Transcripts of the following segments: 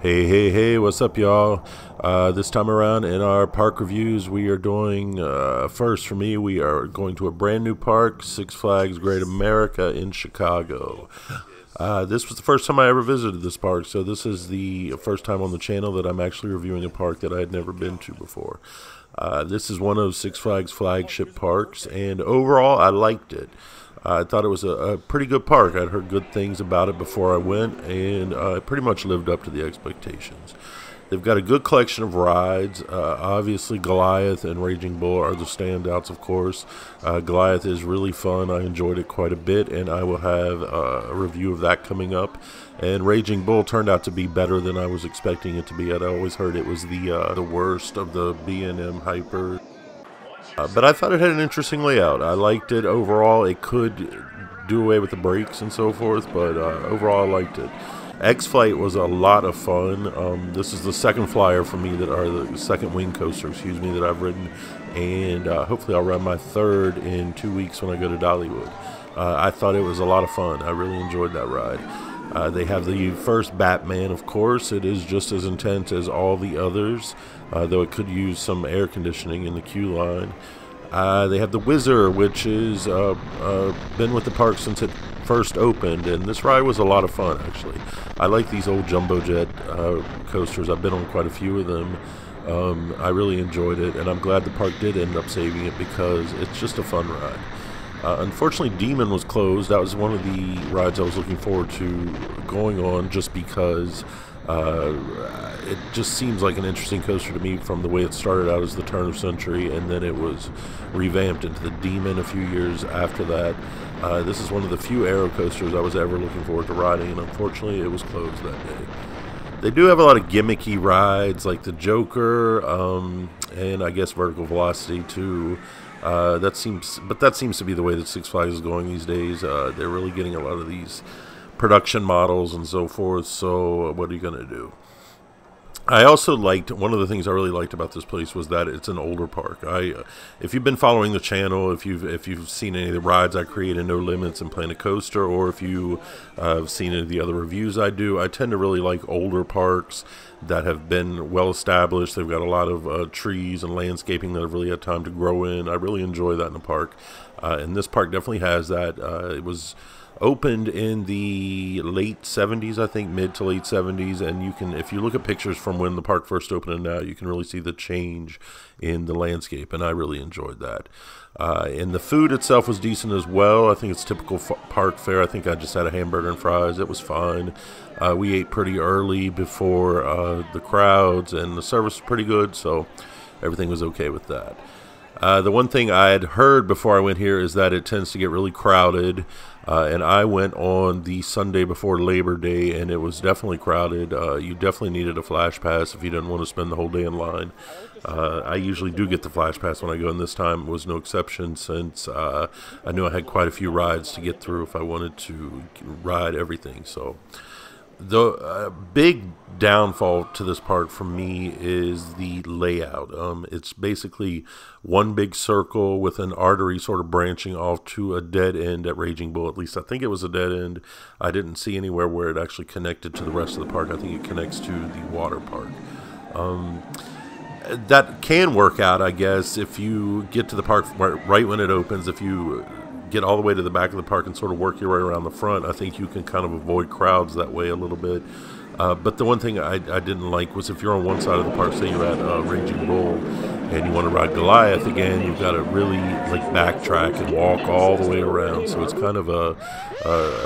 Hey, what's up, y'all? This time around in our park reviews, we are doing, first for me, we are going to a brand new park, Six Flags Great America in Chicago. This was the first time I ever visited this park, so this is the first time on the channel that I'm actually reviewing a park that I had never been to before. This is one of Six Flags flagship parks, and overall, I liked it. I thought it was a pretty good park. I'd heard good things about it before I went, and it pretty much lived up to the expectations. They've got a good collection of rides. Obviously, Goliath and Raging Bull are the standouts, of course. Goliath is really fun. I enjoyed it quite a bit, and I will have a review of that coming up. And Raging Bull turned out to be better than I was expecting it to be. I'd always heard it was the worst of the B&M hyper. But I thought it had an interesting layout. I liked it overall. It could do away with the brakes and so forth, but overall I liked it. X-Flight was a lot of fun. This is the second flyer for me, the second wing coaster, excuse me, that I've ridden, and hopefully I'll ride my third in 2 weeks when I go to Dollywood. I thought it was a lot of fun. I really enjoyed that ride. They have the first Batman, of course. It is just as intense as all the others, though it could use some air conditioning in the queue line. They have the Whizzer, which has been with the park since it first opened, and this ride was a lot of fun, actually. I like these old jumbo jet coasters. I've been on quite a few of them. I really enjoyed it, and I'm glad the park did end up saving it because it's just a fun ride. Unfortunately, Demon was closed. That was one of the rides I was looking forward to going on just because it just seems like an interesting coaster to me from the way it started out as the turn of century, and then it was revamped into the Demon a few years after that. This is one of the few aero coasters I was ever looking forward to riding, and unfortunately it was closed that day. They do have a lot of gimmicky rides like the Joker, and I guess Vertical Velocity too. That seems to be the way that Six Flags is going these days. They're really getting a lot of these production models and so forth, so what are you going to do? I also liked, one of the things I really liked about this place was that it's an older park. If you've been following the channel, if you've seen any of the rides I create in No Limits and Planet Coaster, or if you have seen any of the other reviews I do, I tend to really like older parks that have been well established. They've got a lot of trees and landscaping that have really had time to grow in. I really enjoy that in a park, and this park definitely has that. It was opened in the late 70s, I think, mid to late 70s, and you can, if you look at pictures from when the park first opened and now, you can really see the change in the landscape, and I really enjoyed that. And the food itself was decent as well. I think it's typical park fare. I think I just had a hamburger and fries. It was fine. We ate pretty early before the crowds, and the service was pretty good, so everything was okay with that. The one thing I had heard before I went here is that it tends to get really crowded, and I went on the Sunday before Labor Day, and it was definitely crowded. You definitely needed a flash pass if you didn't want to spend the whole day in line. I usually do get the flash pass when I go, and this time was no exception, since I knew I had quite a few rides to get through if I wanted to ride everything. So the big downfall to this park for me is the layout. It's basically one big circle with an artery sort of branching off to a dead end at Raging Bull. At least I think it was a dead end. I didn't see anywhere where it actually connected to the rest of the park. I think it connects to the water park. That can work out, I guess, if you get to the park right when it opens. If you get all the way to the back of the park and sort of work your way around the front, I think you can kind of avoid crowds that way a little bit. But the one thing I didn't like was if you're on one side of the park, say you're at Raging Bull, and you want to ride Goliath again, you've got to really like backtrack and walk all the way around. So it's kind of a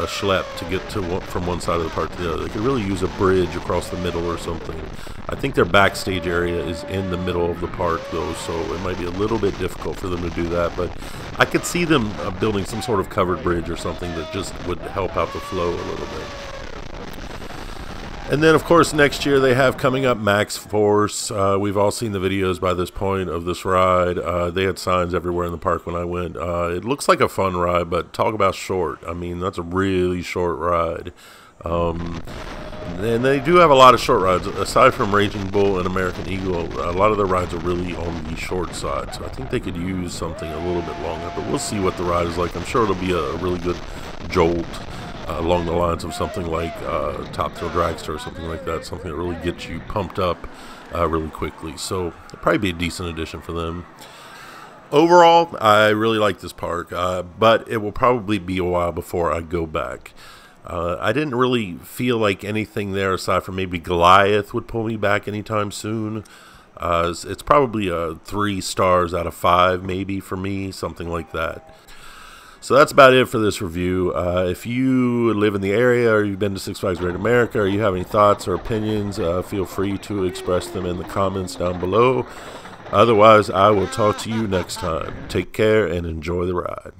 schlep to get from one side of the park to the other. They could really use a bridge across the middle or something. I think their backstage area is in the middle of the park, though, so it might be a little bit difficult for them to do that. But I could see them building some sort of covered bridge or something that just would help out the flow a little bit. And then, of course, next year they have coming up Max Force. We've all seen the videos by this point of this ride. They had signs everywhere in the park when I went. It looks like a fun ride, but talk about short. I mean, that's a really short ride. And they do have a lot of short rides. Aside from Raging Bull and American Eagle, a lot of their rides are really on the short side. So I think they could use something a little bit longer, but we'll see what the ride is like. I'm sure it'll be a really good jolt. along the lines of something like Top Thrill Dragster or something like that, something that really gets you pumped up really quickly. So it'd probably be a decent addition for them. Overall, I really like this park, but it will probably be a while before I go back. I didn't really feel like anything there aside from maybe Goliath would pull me back anytime soon. It's probably 3 stars out of 5 maybe for me, something like that. So that's about it for this review. If you live in the area or you've been to Six Flags Great America or you have any thoughts or opinions, feel free to express them in the comments down below. Otherwise, I will talk to you next time. Take care and enjoy the ride.